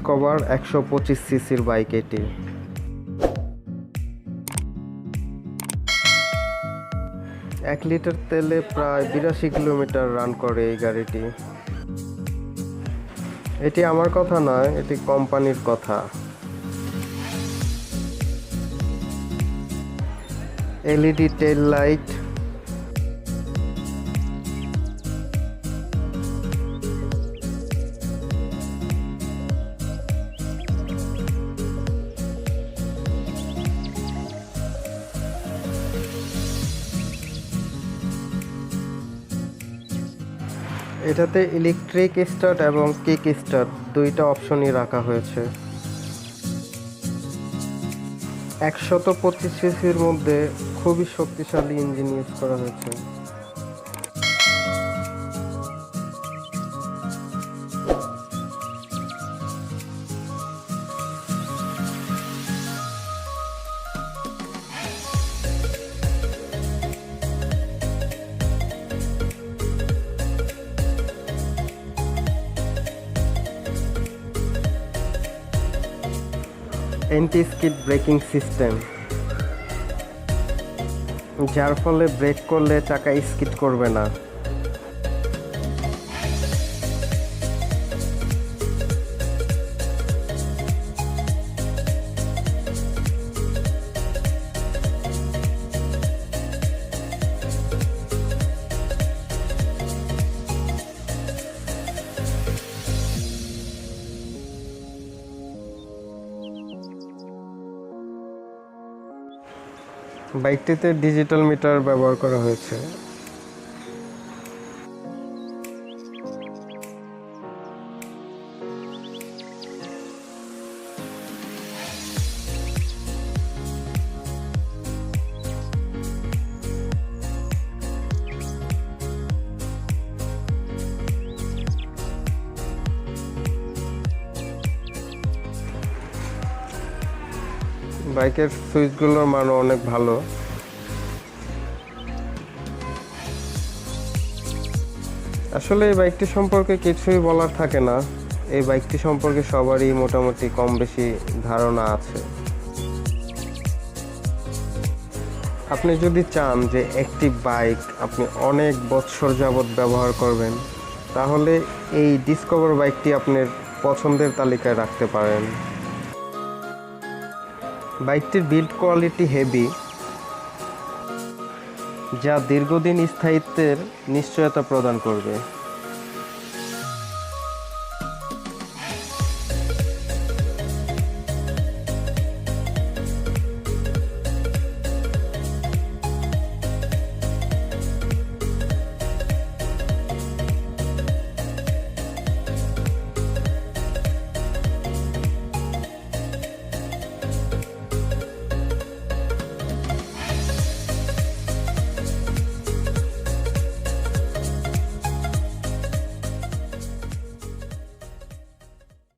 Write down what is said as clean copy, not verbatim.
Discover 125 সিসির bike এটি। এক লিটার তেলে প্রায় 82 কিলোমিটার রান করে এই গাড়িটি। এটি আমার কথা নয়, এটি কোম্পানির কথা। এলইডি টেল লাইট, এটাতে ইলেকট্রিক স্টার্ট এবং কিক স্টার্ট দুইটা অপশনই রাখা হয়েছে। 125 সিসির মধ্যে খুবই শক্তিশালী ইঞ্জিন ইউজ করা হয়েছে। অ্যান্টি স্কিড ব্রেকিং সিস্টেম, যার ফলে ব্রেক করলে চাকা স্কিড করবে না। বাইকটিতে ডিজিটাল মিটার ব্যবহার করা হয়েছে। বাইকের সুইচগুলোর মানও অনেক ভালো। আসলে এই বাইকটি সম্পর্কে কিছুই বলার থাকে না। এই বাইকটি সম্পর্কে সবারই মোটামুটি কম বেশি ধারণা আছে। আপনি যদি চান যে একটি বাইক আপনি অনেক বছর যাবৎ ব্যবহার করবেন, তাহলে এই ডিসকভার বাইকটি আপনার পছন্দের তালিকায় রাখতে পারেন। বাইকটির বিল্ড কোয়ালিটি হেভি, যা দীর্ঘদিন স্থায়িত্বের নিশ্চয়তা প্রদান করবে।